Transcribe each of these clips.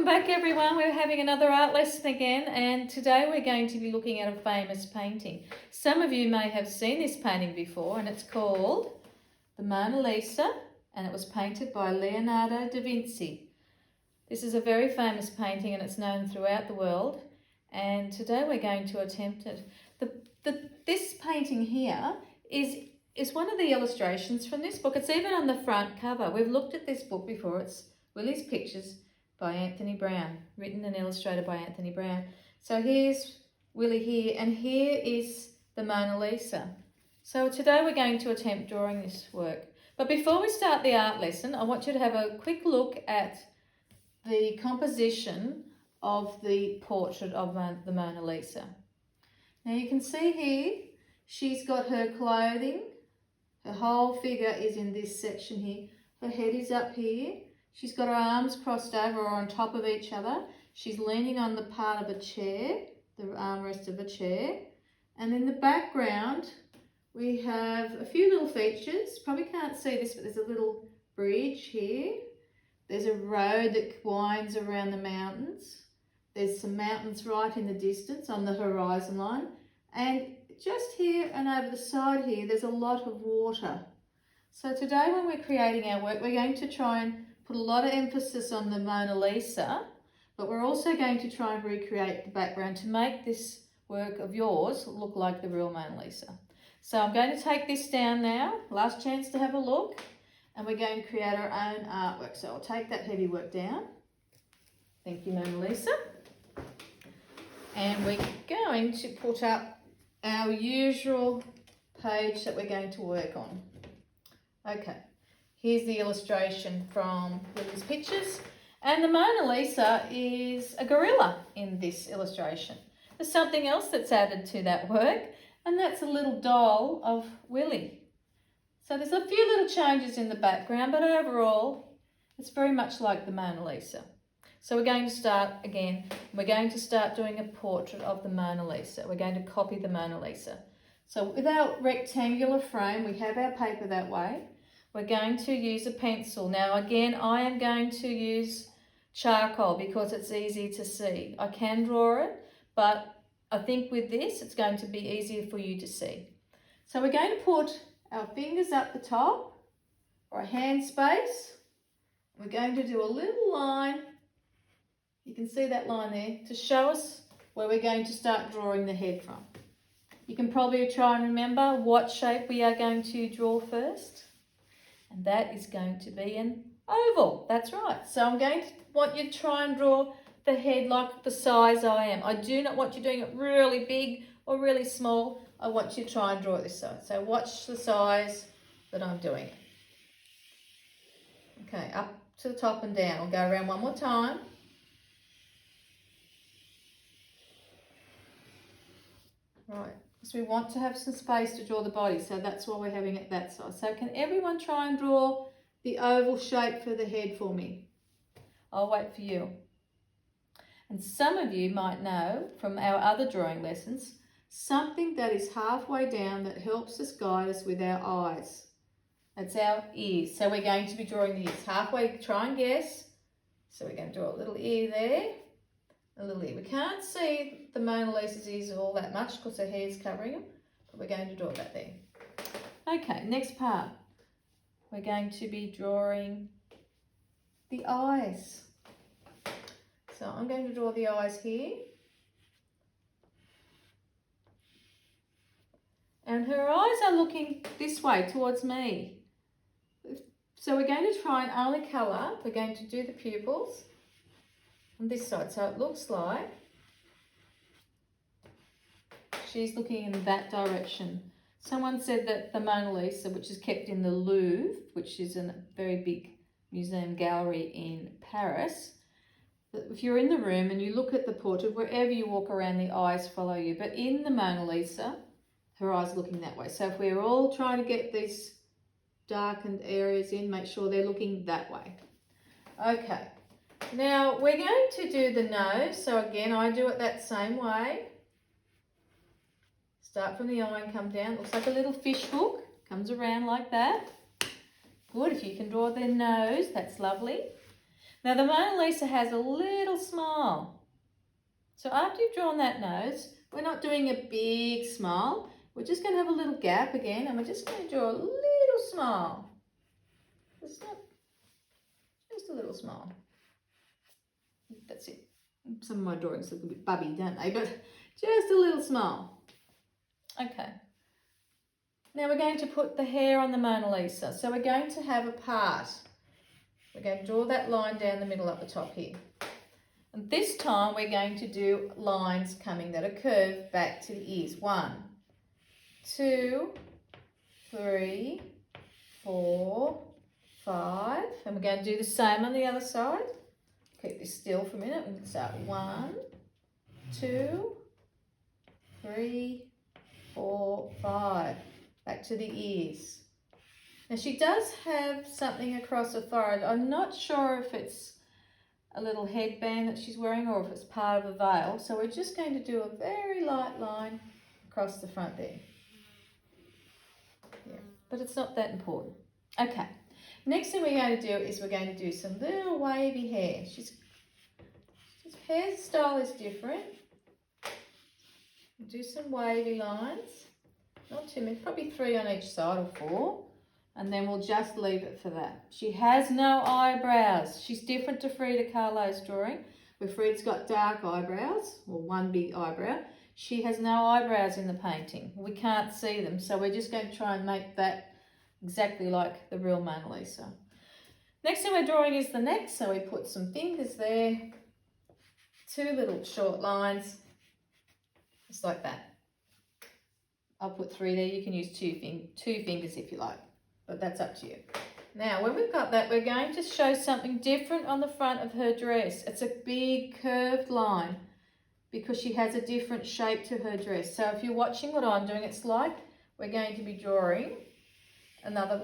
back everyone. We're having another art lesson again, and today we're going to be looking at a famous painting. Some of you may have seen this painting before, and it's called the Mona Lisa, and it was painted by Leonardo da Vinci. This is a very famous painting and it's known throughout the world, and today we're going to attempt it. This painting here is one of the illustrations from this book. It's even on the front cover. We've looked at this book before. It's Willy's Pictures by Anthony Brown, written and illustrated by Anthony Brown. So here's Willy here, and here is the Mona Lisa. So today we're going to attempt drawing this work. But before we start the art lesson, I want you to have a quick look at the composition of the portrait of the Mona Lisa. Now you can see here, she's got her clothing. Her whole figure is in this section here. Her head is up here. She's got her arms crossed over or on top of each other. She's leaning on the part of a chair, the armrest of a chair. And in the background, we have a few little features. Probably can't see this, but there's a little bridge here. There's a road that winds around the mountains. There's some mountains right in the distance on the horizon line. And just here and over the side here, there's a lot of water. So today when we're creating our work, we're going to try and put a lot of emphasis on the Mona Lisa, but we're also going to try and recreate the background to make this work of yours look like the real Mona Lisa. So I'm going to take this down now, last chance to have a look, and we're going to create our own artwork. So I'll take that heavy work down. Thank you, Mona Lisa. And we're going to put up our usual page that we're going to work on. Okay. Here's the illustration from Willy's Pictures. And the Mona Lisa is a gorilla in this illustration. There's something else that's added to that work, and that's a little doll of Willy. So there's a few little changes in the background, but overall, it's very much like the Mona Lisa. So we're going to start again. We're going to start doing a portrait of the Mona Lisa. We're going to copy the Mona Lisa. So with our rectangular frame, we have our paper that way. We're going to use a pencil. Now again, I am going to use charcoal because it's easy to see. I can draw it, but I think with this, it's going to be easier for you to see. So we're going to put our fingers up the top, or a hand space. We're going to do a little line. You can see that line there to show us where we're going to start drawing the head from. You can probably try and remember what shape we are going to draw first. And that is going to be an oval. That's right. So I'm going to want you to try and draw the head like the size I am. I do not want you doing it really big or really small. I want you to try and draw it this size. So watch the size that I'm doing it. Okay, up to the top and down. I'll go around one more time. Right. Because we want to have some space to draw the body, so that's why we're having it that size. So can everyone try and draw the oval shape for the head for me? I'll wait for you. And some of you might know from our other drawing lessons, something that is halfway down that helps us guide us with our eyes. That's our ears. So we're going to be drawing the ears. Halfway, try and guess. So we're going to draw a little ear there. A little ear. We can't see the Mona Lisa's ears all that much because her hair's covering them, but we're going to draw that there. Okay, next part. We're going to be drawing the eyes. So I'm going to draw the eyes here. And her eyes are looking this way towards me. So we're going to try and only colour. We're going to do the pupils on this side, so it looks like she's looking in that direction. Someone said that the Mona Lisa, which is kept in the Louvre, which is a very big museum gallery in Paris, that if you're in the room and you look at the portrait, wherever you walk around, the eyes follow you. But in the Mona Lisa, her eyes are looking that way. So if we're all trying to get these darkened areas in, make sure they're looking that way. Okay. Now we're going to do the nose. So again, I do it that same way. Start from the eye and come down. Looks like a little fish hook. Comes around like that. Good. If you can draw the nose, that's lovely. Now the Mona Lisa has a little smile. So after you've drawn that nose, we're not doing a big smile. We're just going to have a little gap again, and we're just going to draw a little smile. Just a little smile. That's it. Some of my drawings look a bit bubby, don't they? But just a little smile. Okay. Now we're going to put the hair on the Mona Lisa. So we're going to have a part. We're going to draw that line down the middle at the top here. And this time we're going to do lines coming that are curved back to the ears. 1, 2, 3, 4, 5. And we're going to do the same on the other side. Keep this still for a minute. We're going to start 1, 2, 3, 4, 5. Back to the ears. Now she does have something across her forehead. I'm not sure if it's a little headband that she's wearing or if it's part of a veil. So we're just going to do a very light line across the front there. Yeah, but it's not that important. Okay, next thing we're going to do is we're going to do some little wavy hair. She's hairstyle is different. Do some wavy lines. Not too many, probably 3 on each side or 4. And then we'll just leave it for that. She has no eyebrows. She's different to Frida Kahlo's drawing, where Frida's got dark eyebrows, or one big eyebrow. She has no eyebrows in the painting. We can't see them, so we're just going to try and make that exactly like the real Mona Lisa. Next thing we're drawing is the neck, so we put some fingers there, 2 little short lines, just like that. I'll put 3 there. You can use 2 fingers if you like, but that's up to you. Now, when we've got that, we're going to show something different on the front of her dress. It's a big curved line because she has a different shape to her dress. So if you're watching what I'm doing, it's like we're going to be drawing another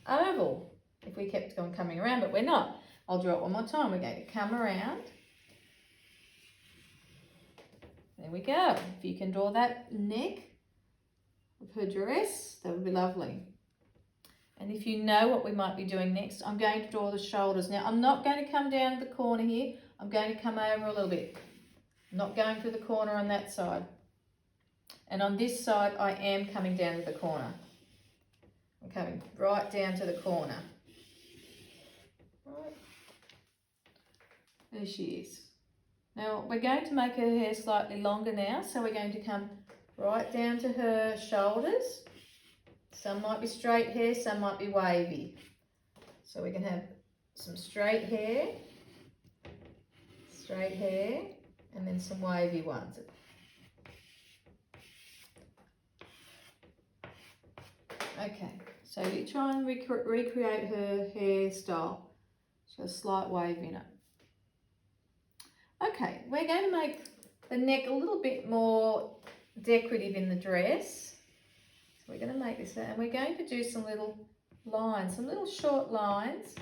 oval if we kept on coming around, but we're not. I'll draw it one more time. We're going to come around. There we go. If you can draw that neck of her dress, that would be lovely. And if you know what we might be doing next, I'm going to draw the shoulders. Now, I'm not going to come down to the corner here. I'm going to come over a little bit. I'm not going through the corner on that side. And on this side, I am coming down to the corner. I'm coming right down to the corner. Right. There she is. Now, we're going to make her hair slightly longer now, so we're going to come right down to her shoulders. Some might be straight hair, some might be wavy. So we can have some straight hair, and then some wavy ones. Okay, so you try and recreate her hairstyle. So a slight wave in it. Okay, we're going to make the neck a little bit more decorative in the dress. So we're going to make this, and we're going to do some little lines, some little short lines.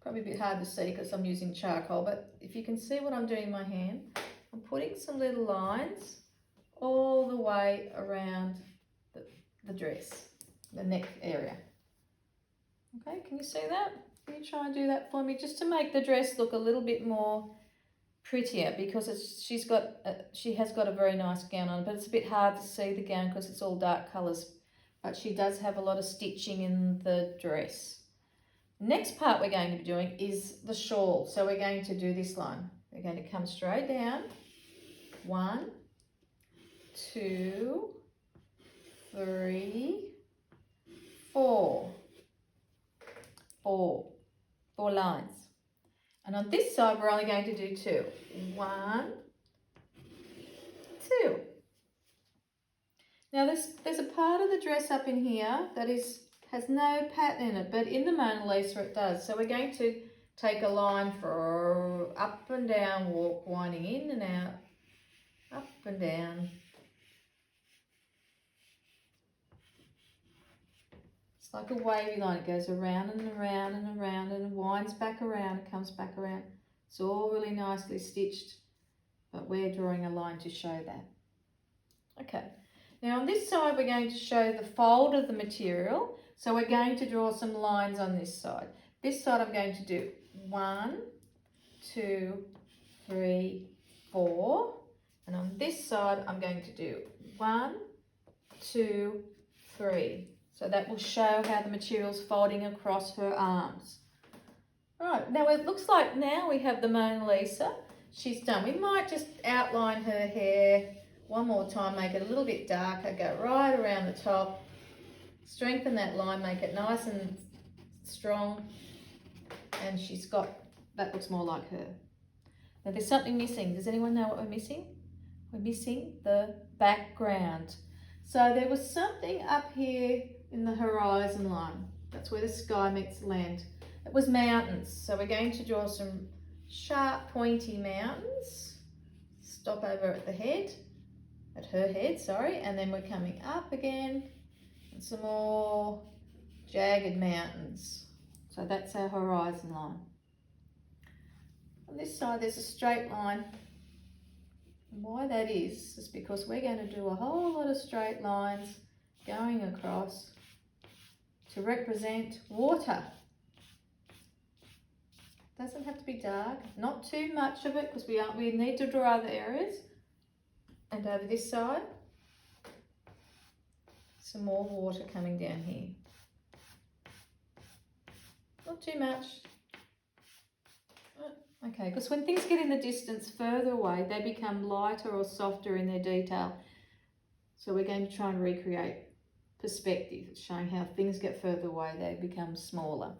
Probably a bit hard to see because I'm using charcoal, but if you can see what I'm doing in my hand, I'm putting some little lines all the way around the dress, the neck area. Okay, can you see that? Can you try and do that for me, just to make the dress look a little bit more prettier, because she has got a very nice gown on, but it's a bit hard to see the gown because it's all dark colours, but she does have a lot of stitching in the dress. Next part we're going to be doing is the shawl. So we're going to do this line. We're going to come straight down. 1, 2, 3, 4. 4 lines. And on this side, we're only going to do 2. 1, 2. Now there's a part of the dress up in here that has no pattern in it, but in the Mona Lisa it does. So we're going to take a line for up and down, walk, winding in and out, up and down. It's like a wavy line. It goes around and around and around and winds back around and comes back around. It's all really nicely stitched, but we're drawing a line to show that. Okay, now on this side we're going to show the fold of the material. So we're going to draw some lines on this side. This side I'm going to do 1, 2, 3, 4. And on this side I'm going to do 1, 2, 3. So that will show how the material's folding across her arms. Right, now it looks like now we have the Mona Lisa. She's done. We might just outline her hair one more time, make it a little bit darker, go right around the top, strengthen that line, make it nice and strong, and she's got, that looks more like her. Now there's something missing. Does anyone know what we're missing? We're missing the background. So there was something up here in the horizon line. That's where the sky meets the land. It was mountains. So we're going to draw some sharp pointy mountains. Stop over at the head, at her head, sorry, and then we're coming up again and some more jagged mountains. So that's our horizon line. On this side there's a straight line. And why that is because we're going to do a whole lot of straight lines going across to represent water. Doesn't have to be dark, not too much of it because we need to draw other areas. And over this side, some more water coming down here. Not too much. Okay, because when things get in the distance further away, they become lighter or softer in their detail. So we're going to try and recreate perspective, showing how things get further away, they become smaller.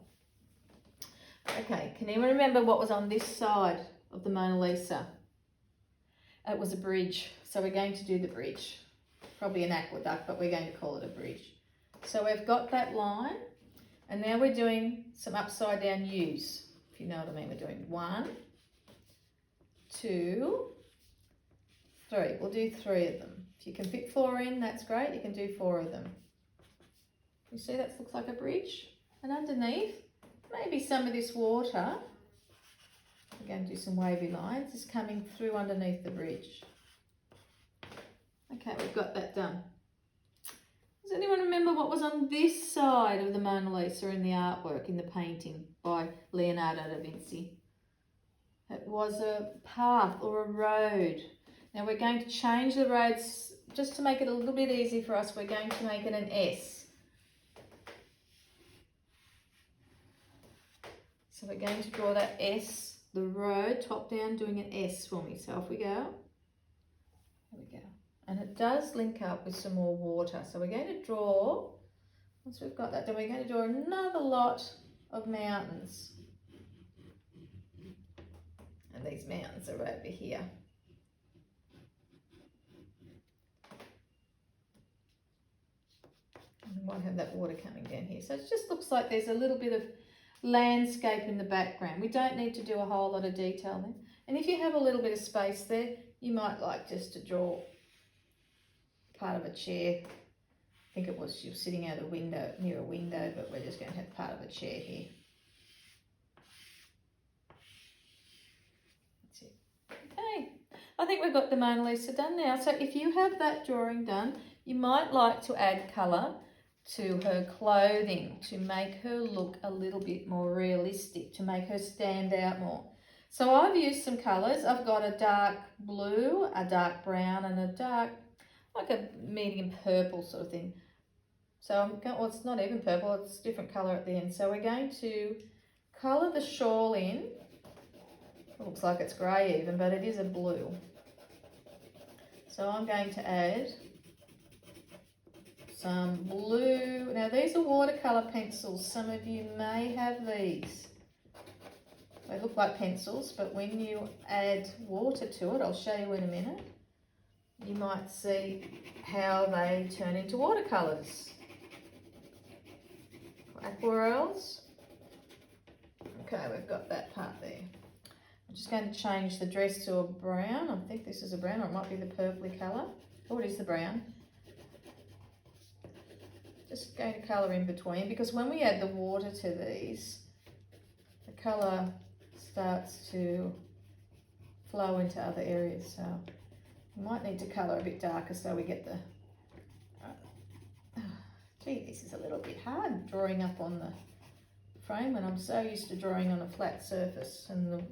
Okay, can anyone remember what was on this side of the Mona Lisa? It was a bridge, so we're going to do the bridge. Probably an aqueduct, but we're going to call it a bridge. So we've got that line, and now we're doing some upside down U's, if you know what I mean. We're doing 1, 2, 3. We'll do 3 of them. If you can fit 4 in, that's great. You can do 4 of them. You see that looks like a bridge? And underneath, maybe some of this water, we're going to do some wavy lines, is coming through underneath the bridge. Okay, we've got that done. Does anyone remember what was on this side of the Mona Lisa in the artwork, in the painting by Leonardo da Vinci? It was a path or a road. Now we're going to change the roads, just to make it a little bit easy for us, we're going to make it an S. So we're going to draw that S, the road, top down, doing an S for me. So off we go. There we go. And it does link up with some more water. So we're going to draw, once we've got that done, we're going to draw another lot of mountains. And these mountains are over here. And we might have that water coming down here. So it just looks like there's a little bit of landscape in the background. We don't need to do a whole lot of detail there. And if you have a little bit of space there, you might like just to draw part of a chair. I think it was, she was sitting out a window, near a window, but we're just going to have part of a chair here. That's it. Okay, I think we've got the Mona Lisa done now. So if you have that drawing done, you might like to add colour to her clothing to make her look a little bit more realistic, to make her stand out more. So I've used some colours. I've got a dark blue, a dark brown, and a dark, like a medium purple sort of thing. So I'm going, well, it's not even purple, it's a different colour at the end. So we're going to colour the shawl in. It looks like it's grey even, but it is a blue. So I'm going to add some blue. Now these are watercolour pencils. Some of you may have these. They look like pencils, but when you add water to it, I'll show you in a minute, you might see how they turn into watercolours. Aquarels. Okay, we've got that part there. I'm just going to change the dress to a brown. I think this is a brown, or it might be the purpley colour. Oh, it is the brown. Just going to colour in between, because when we add the water to these, the colour starts to flow into other areas. So we might need to colour a bit darker so we get the... Gee, this is a little bit hard drawing up on the frame when I'm so used to drawing on a flat surface and the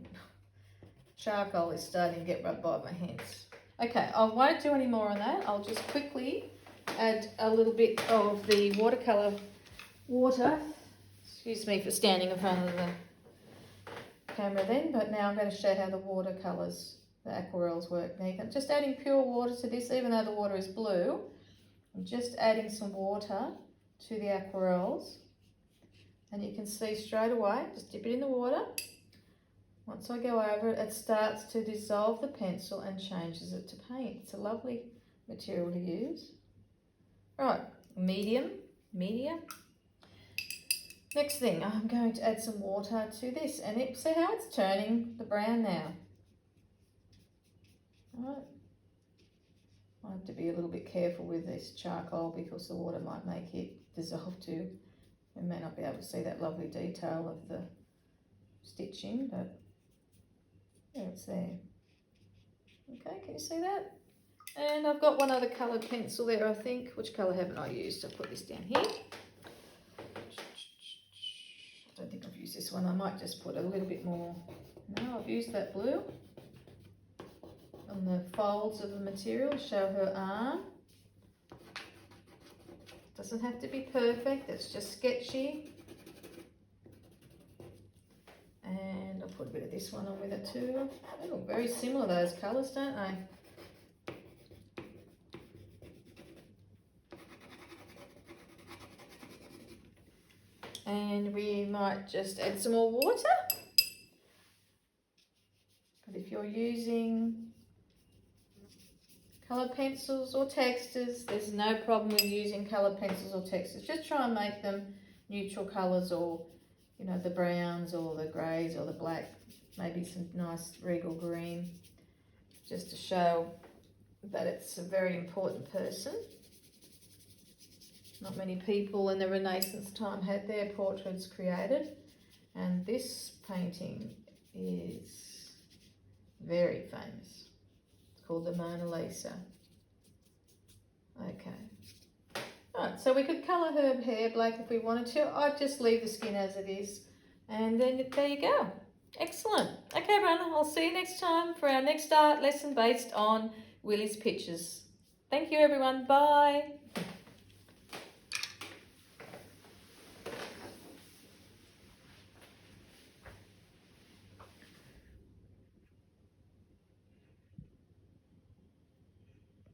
charcoal is starting to get rubbed by my hands. Okay, I won't do any more on that. I'll just quickly add a little bit of the watercolour water. Excuse me for standing in front of the camera then, but now I'm going to show how the watercolours, the aquarelles work. Now I'm just adding pure water to this, even though the water is blue. I'm just adding some water to the aquarelles, and you can see straight away, just dip it in the water. Once I go over it, it starts to dissolve the pencil and changes it to paint. It's a lovely material to use. Right, media. Next thing, I'm going to add some water to this, and see how it's turning the brown now. All right. I have to be a little bit careful with this charcoal because the water might make it dissolve too. You may not be able to see that lovely detail of the stitching, but yeah, it's there. Okay, can you see that? And I've got one other coloured pencil there, I think. Which colour haven't I used? I'll put this down here. I don't think I've used this one. I might just put a little bit more. No, I've used that blue on the folds of the material, show her arm. Doesn't have to be perfect, it's just sketchy. And I'll put a bit of this one on with it too. They look very similar, those colours, don't they? And we might just add some more water. But if you're using coloured pencils or textures, there's no problem with using coloured pencils or textures. Just try and make them neutral colours, or you know, the browns or the greys or the black, maybe some nice regal green, just to show that it's a very important person. Not many people in the Renaissance time had their portraits created, and this painting is very famous. It's called the Mona Lisa. Okay. Right, so we could colour her hair black if we wanted to. I'd just leave the skin as it is, and then there you go. Excellent. Okay, everyone, I'll see you next time for our next art lesson based on Willy's pictures. Thank you, everyone. Bye.